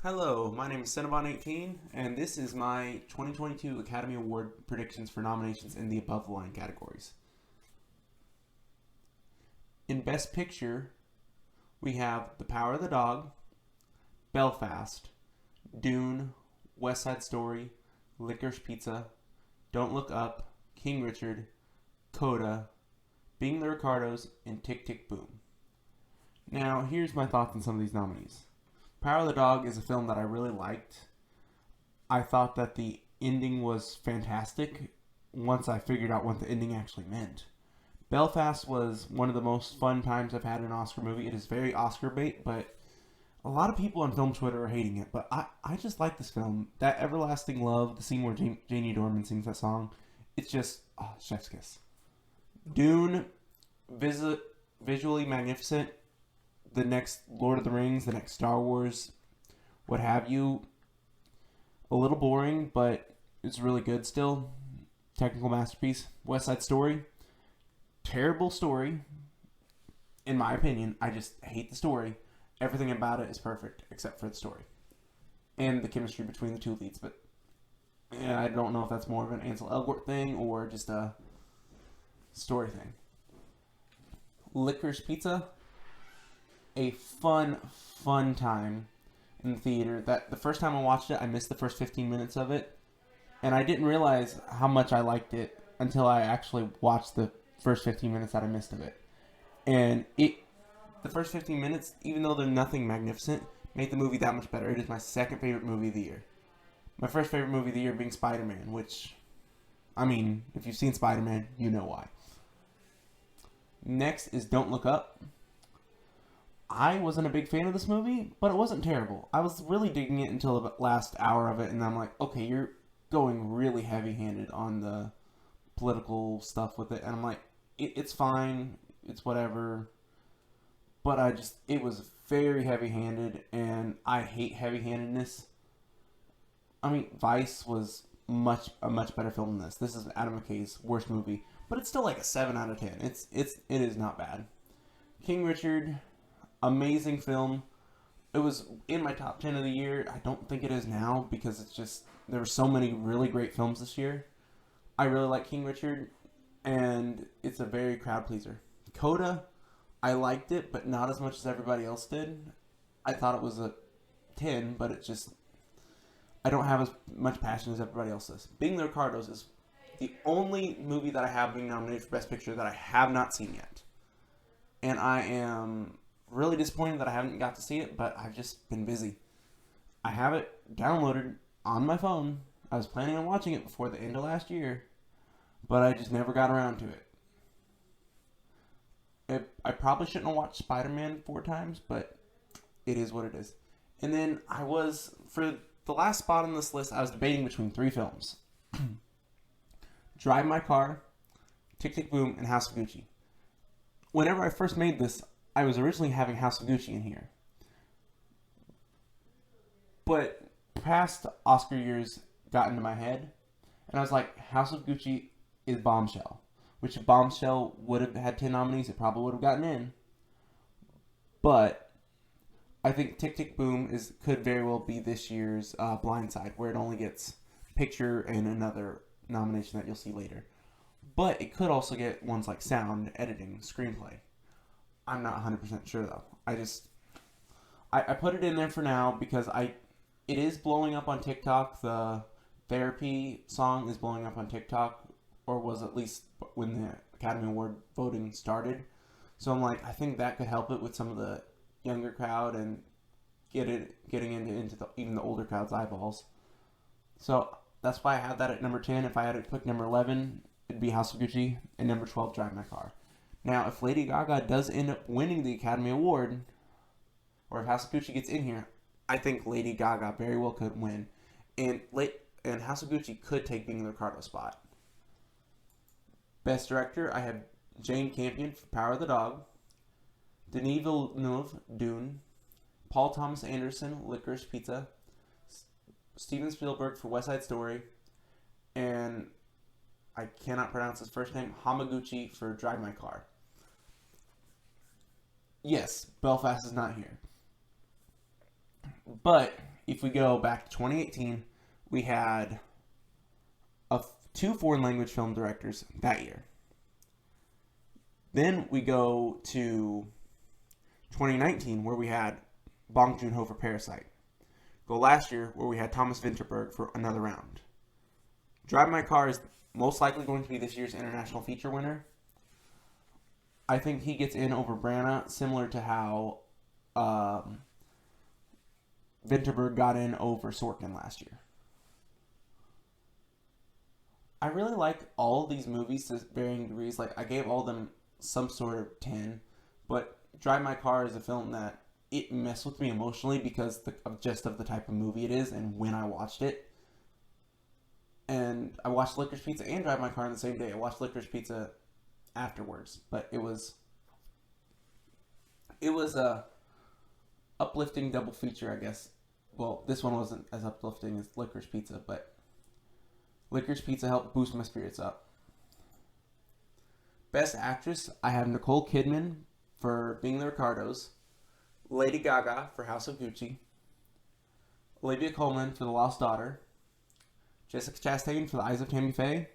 Hello, my name is Cinnabon18, and this is my 2022 Academy Award predictions for nominations in the above the line categories. In Best Picture, we have The Power of the Dog, Belfast, Dune, West Side Story, Licorice Pizza, Don't Look Up, King Richard, Coda, Being the Ricardos, and Tick Tick Boom. Now, here's my thoughts on some of these nominees. Power of the Dog is a film that I really liked. I thought that the ending was fantastic once I figured out what the ending actually meant. Belfast was one of the most fun times I've had in an Oscar movie. It is very Oscar bait, but a lot of people on film Twitter are hating it. But I just like this film. That Everlasting Love, the scene where Janie Dorman sings that song, it's just, chef's kiss. Dune, visually magnificent. The next Lord of the Rings, the next Star Wars, what have you. A little boring, but it's really good still. Technical masterpiece. West Side Story, terrible story, in my opinion. I just hate the story. Everything about it is perfect, except for the story. And the chemistry between the two leads, but I don't know if that's more of an Ansel Elgort thing or just a story thing. Licorice Pizza, a fun time in the theater. That the first time I watched it, I missed the first 15 minutes of it, and I didn't realize how much I liked it until I actually watched the first 15 minutes that I missed of it. And the first 15 minutes, even though they're nothing magnificent, made the movie that much better. It is my second favorite movie of the year. My first favorite movie of the year being Spider-Man, which, I mean, if you've seen Spider-Man, you know why. Next is Don't Look Up. I wasn't a big fan of this movie, but it wasn't terrible. I was really digging it until the last hour of it, and I'm like, okay, you're going really heavy-handed on the political stuff with it, and I'm like, it's fine, it's whatever, but it was very heavy-handed, and I hate heavy-handedness. I mean, Vice was a much better film than this. This is Adam McKay's worst movie, but it's still like a 7 out of 10. It is not bad. King Richard, amazing film. It was in my top 10 of the year. I don't think it is now because it's just, there were so many really great films this year. I really like King Richard, and it's a very crowd pleaser. Coda, I liked it, but not as much as everybody else did. I thought it was a 10, but it just, I don't have as much passion as everybody else does. Being the Ricardos is the only movie that I have being nominated for Best Picture that I have not seen yet. And I am really disappointed that I haven't got to see it, but I've just been busy. I have it downloaded on my phone. I was planning on watching it before the end of last year, but I just never got around to it. I probably shouldn't have watched Spider-Man 4 times, but it is what it is. And then for the last spot on this list, I was debating between 3 films. Drive My Car, Tick Tick Boom, and House of Gucci. Whenever I first made this, I was originally having House of Gucci in here. But past Oscar years got into my head, and I was like, House of Gucci is Bombshell. Which if Bombshell would have had 10 nominees, it probably would have gotten in. But I think Tick Tick Boom could very well be this year's Blindside, where it only gets picture and another nomination that you'll see later. But it could also get ones like sound, editing, screenplay. I'm not 100% sure though. I put it in there for now because it is blowing up on TikTok. The Therapy song is blowing up on TikTok, or was at least when the Academy Award voting started. So I'm like, I think that could help it with some of the younger crowd and getting into even the older crowd's eyeballs. So that's why I had that at number 10. If I had to pick number 11, it'd be House of Gucci, and number 12, Drive My Car. Now, if Lady Gaga does end up winning the Academy Award, or if House of Gucci gets in here, I think Lady Gaga very well could win. And House of Gucci could take Being the Ricardo spot. Best Director, I have Jane Campion for Power of the Dog, Denis Villeneuve, Dune, Paul Thomas Anderson, Licorice Pizza, Steven Spielberg for West Side Story, and I cannot pronounce his first name, Hamaguchi for Drive My Car. Yes, Belfast is not here. But if we go back to 2018, we had two foreign language film directors that year. Then we go to 2019, where we had Bong Joon-ho for Parasite. Go last year, where we had Thomas Vinterberg for Another Round. Drive My Car is most likely going to be this year's international feature winner. I think he gets in over Branagh, similar to how Vinterberg got in over Sorkin last year. I really like all of these movies to varying degrees. Like, I gave all of them some sort of 10, but Drive My Car is a film that it messed with me emotionally because of the type of movie it is and when I watched it. And I watched Licorice Pizza and Drive My Car on the same day. I watched Licorice Pizza afterwards, but it was a uplifting double feature, I guess. Well, this one wasn't as uplifting as Licorice Pizza, but Licorice Pizza helped boost my spirits up. Best Actress, I have Nicole Kidman for Being the Ricardos, Lady Gaga for House of Gucci, Olivia Colman for The Lost Daughter, Jessica Chastain for The Eyes of Tammy Faye,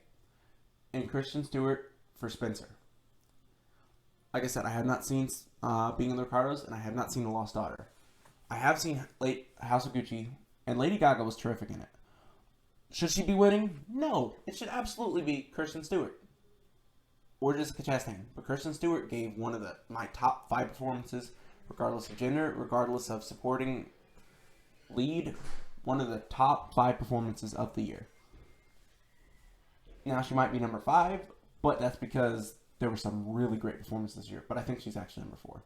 and Kristen Stewart for Spencer. Like I said, I have not seen Being in the Ricardos, and I have not seen The Lost Daughter. I have seen House of Gucci, and Lady Gaga was terrific in it. Should she be winning? No. It should absolutely be Kristen Stewart. Or Jessica Chastain. But Kristen Stewart gave one of my top 5 performances, regardless of gender, regardless of supporting lead, one of the top 5 performances of the year. Now, she might be number 5, but that's because there were some really great performances this year. But I think she's actually number 4.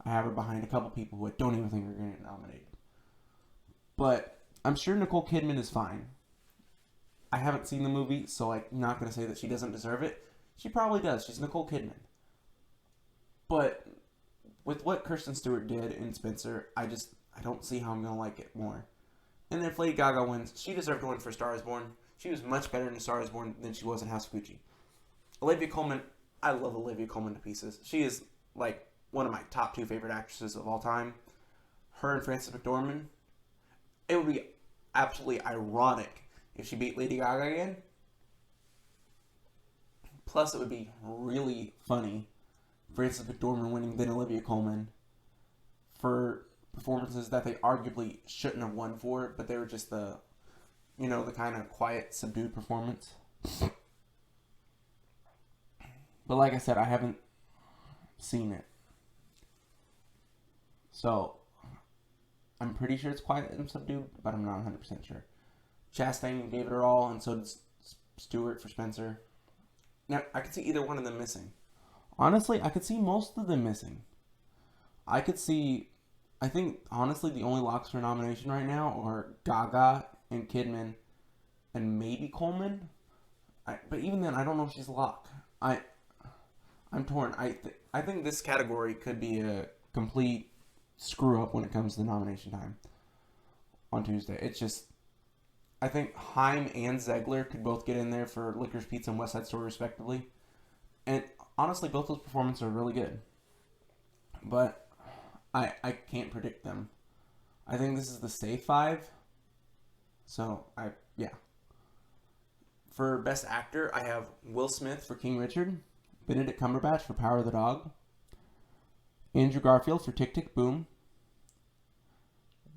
I have her behind a couple people who I don't even think are going to get nominated. But I'm sure Nicole Kidman is fine. I haven't seen the movie, so I'm not going to say that she doesn't deserve it. She probably does. She's Nicole Kidman. But with what Kristen Stewart did in Spencer, I don't see how I'm going to like it more. And if Lady Gaga wins, she deserved to win for Star is Born. She was much better in A Star is Born than she was in House of Gucci. Olivia Colman, I love Olivia Colman to pieces. She is like one of my top 2 favorite actresses of all time. Her and Frances McDormand. It would be absolutely ironic if she beat Lady Gaga again. Plus, it would be really funny, Frances McDormand winning then Olivia Colman for performances that they arguably shouldn't have won for, but they were just the kind of quiet, subdued performance. But like I said, I haven't seen it. So, I'm pretty sure it's quiet and subdued, but I'm not 100% sure. Chastain gave it her all, and so did Stewart for Spencer. Now, I could see either one of them missing. Honestly, I could see most of them missing. I think, honestly, the only locks for nomination right now are Gaga and Kidman and maybe Coleman. But even then, I don't know if she's a lock. I'm torn. I think this category could be a complete screw-up when it comes to nomination time on Tuesday. It's just, I think Haim and Zegler could both get in there for Licorice Pizza and West Side Story, respectively. And honestly, both those performances are really good. But I can't predict them. I think this is the safe 5. So, yeah. For Best Actor, I have Will Smith for King Richard, Benedict Cumberbatch for Power of the Dog, Andrew Garfield for Tick, Tick, Boom,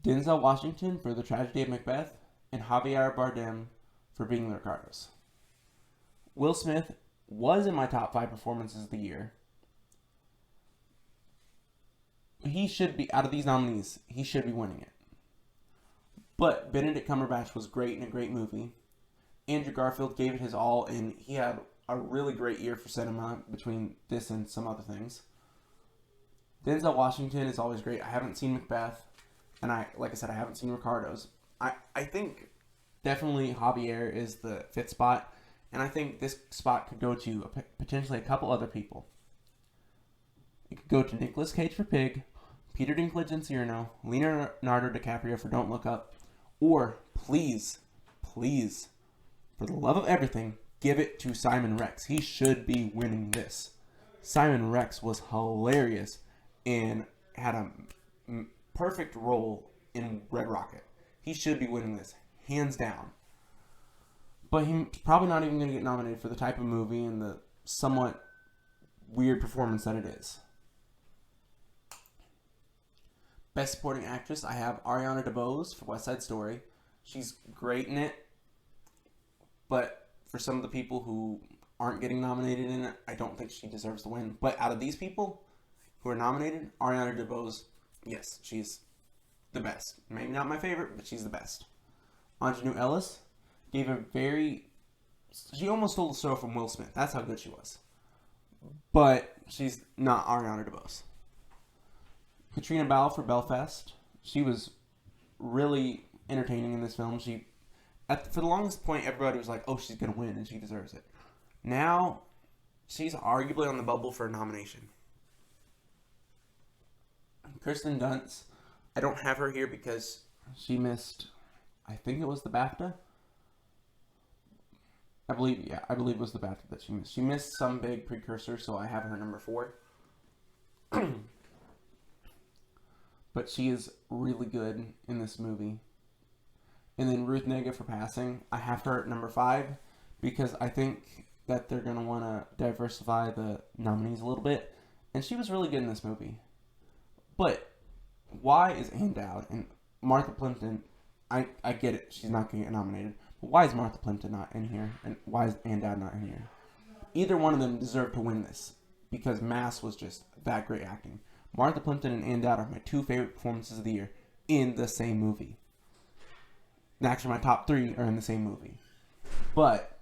Denzel Washington for The Tragedy of Macbeth, and Javier Bardem for Being the Ricardos. Will Smith was in my top 5 performances of the year. He should be, out of these nominees, he should be winning it. But Benedict Cumberbatch was great in a great movie. Andrew Garfield gave it his all, and he had a really great year for cinema between this and some other things. Denzel Washington is always great. I haven't seen Macbeth, and like I said, I haven't seen Ricardos. I think definitely Javier is the 5th spot, and I think this spot could go to potentially a couple other people. It could go to Nicolas Cage for Pig, Peter Dinklage in Cyrano, Leonardo DiCaprio for Don't Look Up, or please, for the love of everything, give it to Simon Rex. He should be winning this. Simon Rex was hilarious and had a perfect role in Red Rocket. He should be winning this, hands down. But he's probably not even going to get nominated for the type of movie and the somewhat weird performance that it is. Best Supporting Actress, I have Ariana DeBose for West Side Story. She's great in it, but for some of the people who aren't getting nominated in it, I don't think she deserves to win. But out of these people who are nominated, Ariana DeBose, yes, she's the best. Maybe not my favorite, but she's the best. Ingenue Ellis gave a very... She almost stole the show from Will Smith. That's how good she was. But she's not Ariana DeBose. Katrina Bell for Belfast. She was really entertaining in this film. For the longest point, everybody was like, oh, she's going to win and she deserves it. Now, she's arguably on the bubble for a nomination. Kirsten Dunst, I don't have her here because she missed, I think it was the BAFTA. I believe it was the BAFTA that she missed. She missed some big precursor, so I have her number 4. But she is really good in this movie. And then Ruth Negga for Passing, I have her at number 5 because I think that they're going to want to diversify the nominees a little bit. And she was really good in this movie. But why is Ann Dowd and Martha Plimpton, I get it, she's not going to get nominated. But why is Martha Plimpton not in here? And why is Ann Dowd not in here? Either one of them deserve to win this because Mass was just that great acting. Martha Plimpton and Ann Dowd are my 2 favorite performances of the year in the same movie. And actually, my top 3 are in the same movie. But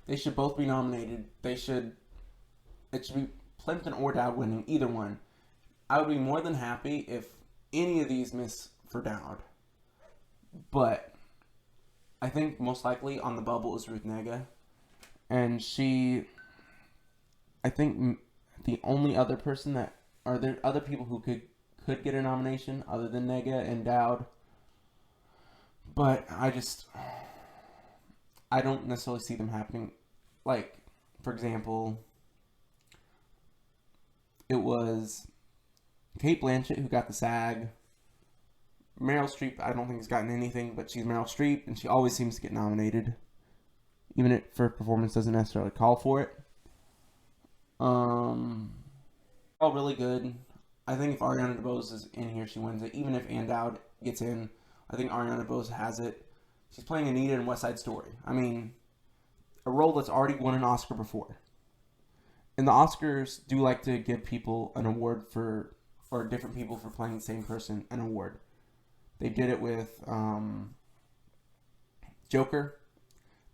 they should both be nominated. It should be Plimpton or Dowd winning, either one. I would be more than happy if any of these miss for Dowd. But I think most likely on the bubble is Ruth Negga. And I think the only other person are there other people who could get a nomination other than Negga and Dowd. But I don't necessarily see them happening. Like, for example, it was Cate Blanchett who got the SAG. Meryl Streep, I don't think has gotten anything, but she's Meryl Streep, and she always seems to get nominated. Even if her performance doesn't necessarily call for it. All really good. I think if Ariana DeBose is in here, she wins it. Even if Ann Dowd gets in, I think Ariana DeBose has it. She's playing Anita in West Side Story. I mean, a role that's already won an Oscar before. And the Oscars do like to give people an award or different people for playing the same person an award. They did it with Joker.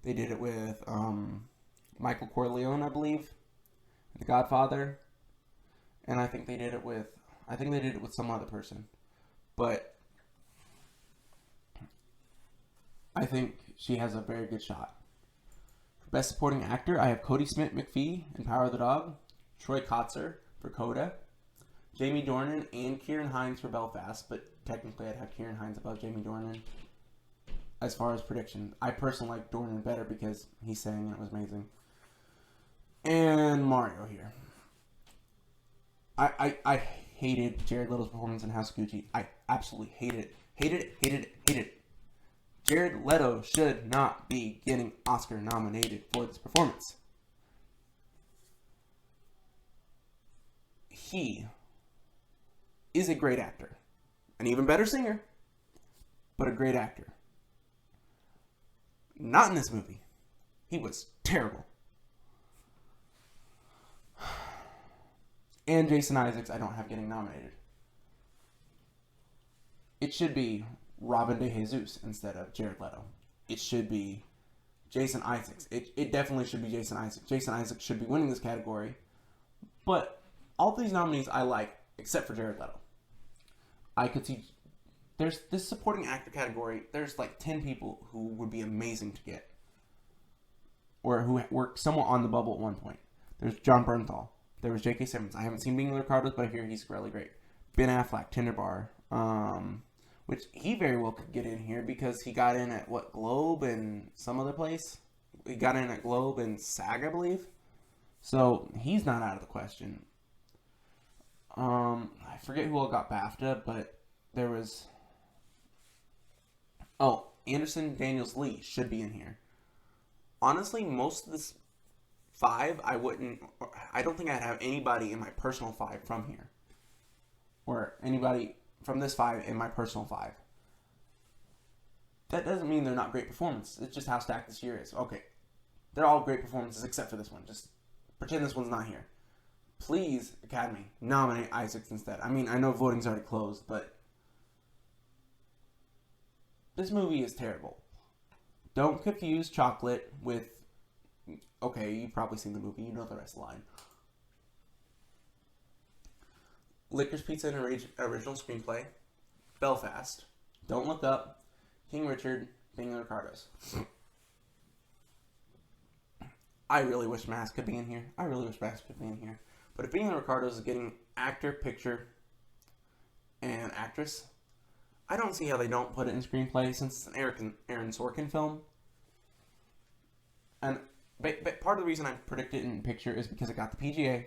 They did it with Michael Corleone, I believe, The Godfather. And I think they did it with some other person. But I think she has a very good shot. For Best Supporting Actor, I have Cody Smith-McPhee in Power of the Dog, Troy Kotzer for Coda, Jamie Dornan and Kieran Hines for Belfast, but technically I'd have Kieran Hines above Jamie Dornan as far as prediction. I personally like Dornan better because he sang and it was amazing. And Mario here. I hated Jared Leto's performance in House of Gucci. I absolutely hated it. Hated it. Jared Leto should not be getting Oscar nominated for this performance. He is a great actor. An even better singer, but a great actor. Not in this movie. He was terrible. And Jason Isaacs, I don't have getting nominated. It should be Robin DeJesus instead of Jared Leto. It should be Jason Isaacs. It definitely should be Jason Isaacs. Jason Isaacs should be winning this category. But all these nominees I like, except for Jared Leto. I could see... There's this supporting actor category, there's like 10 people who would be amazing to get. Or who were somewhat on the bubble at one point. There's John Bernthal. There was J.K. Simmons. I haven't seen Being the Ricardos, but I hear he's really great. Ben Affleck, Tinder Bar. Which he very well could get in here because he got in at, Globe and some other place? He got in at Globe and SAG, I believe. So, he's not out of the question. I forget who all got BAFTA, but there was... Oh, Anderson Daniels Lee should be in here. Honestly, most of this 5, I don't think I'd have anybody in my personal 5 from here. Or anybody from this 5 in my personal 5. That doesn't mean they're not great performances. It's just how stacked this year is. Okay, they're all great performances except for this one. Just pretend this one's not here. Please, Academy, nominate Isaacs instead. I mean, I know voting's already closed, but this movie is terrible. Don't confuse Chocolate with... Okay, you've probably seen the movie. You know the rest of the line. Licorice Pizza and original screenplay. Belfast. Don't Look Up. King Richard. Being the Ricardos. I really wish Mask could be in here. But if Being the Ricardos is getting actor, picture, and actress, I don't see how they don't put it in screenplay since it's an Aaron Sorkin film. And part of the reason I predict it in picture is because it got the PGA.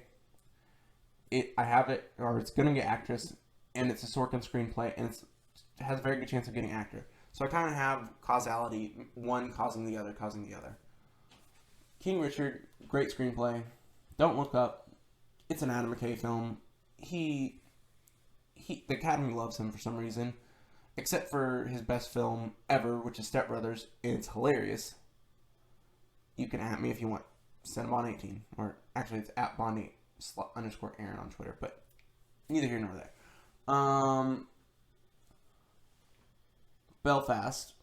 I have it, or it's going to get actress, and it's a Sorkin screenplay, and it has a very good chance of getting actor. So I kind of have causality, one causing the other. King Richard, great screenplay. Don't Look Up. It's an Adam McKay film. The Academy loves him for some reason, except for his best film ever, which is Step Brothers, and it's hilarious. You can at me if you want. Cinnabon18, or actually it's at Bond8_Aaron on Twitter, but neither here nor there. Belfast,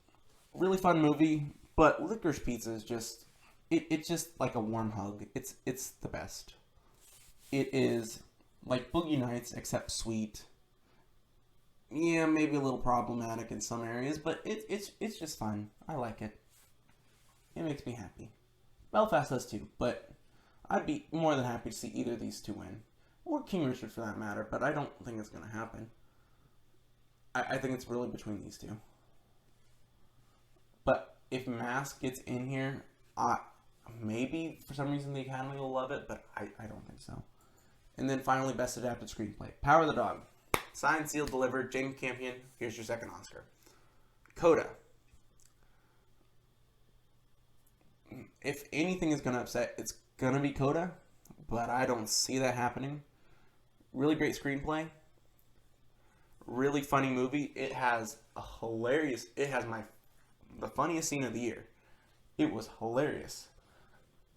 really fun movie, but Licorice Pizza is just it's just like a warm hug. It's the best. It is like Boogie Nights except sweet. Yeah, maybe a little problematic in some areas, but it's just fun. I like it. It makes me happy. Belfast does too, but I'd be more than happy to see either of these two win. Or King Richard for that matter, but I don't think it's going to happen. I think it's really between these two. But if Mask gets in here, maybe for some reason the Academy will love it, but I don't think so. And then finally, Best Adapted Screenplay. Power of the Dog. Signed, sealed, delivered. James Campion. Here's your second Oscar. Coda. If anything is going to upset, it's going to be Coda, but I don't see that happening. Really great screenplay. Really funny movie. It has the funniest scene of the year. It was hilarious.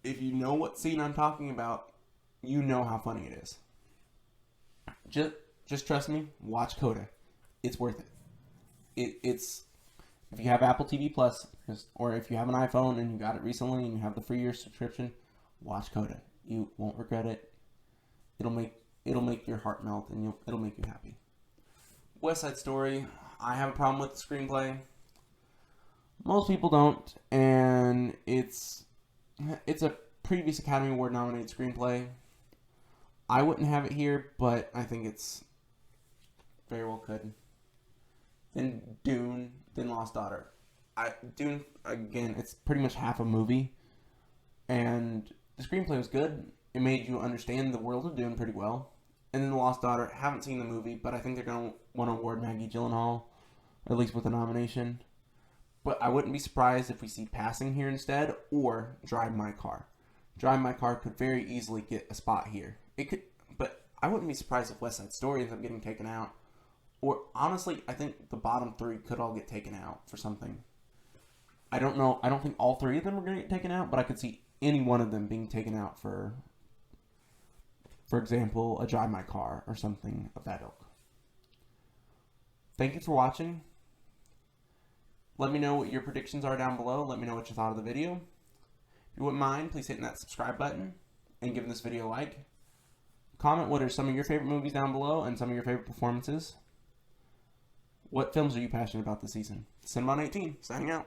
If you know what scene I'm talking about, you know how funny it is. Just trust me, watch Coda. It's worth it. It's if you have Apple TV Plus, or if you have an iPhone and you got it recently and you have the free year subscription, watch Coda. You won't regret it. It'll make your heart melt, and it'll make you happy. West Side Story. I have a problem with the screenplay. Most people don't, and it's a previous Academy Award nominated screenplay. I wouldn't have it here, but I think it's very well could. Then Dune, then Lost Daughter. Dune, again, it's pretty much half a movie, and the screenplay was good. It made you understand the world of Dune pretty well. And then The Lost Daughter, haven't seen the movie, but I think they're going to want to award Maggie Gyllenhaal, at least with a nomination. But I wouldn't be surprised if we see Passing here instead, or Drive My Car. Drive My Car could very easily get a spot here. It could, but I wouldn't be surprised if West Side Story ends up getting taken out. Or, honestly, I think the bottom 3 could all get taken out for something. I don't know. I don't think all 3 of them are going to get taken out, but I could see any one of them being taken out for example, a Drive My Car or something of that ilk. Thank you for watching. Let me know what your predictions are down below. Let me know what you thought of the video. If you wouldn't mind, please hitting that subscribe button and giving this video a like. Comment what are some of your favorite movies down below and some of your favorite performances. What films are you passionate about this season? Cinnabon18, signing out.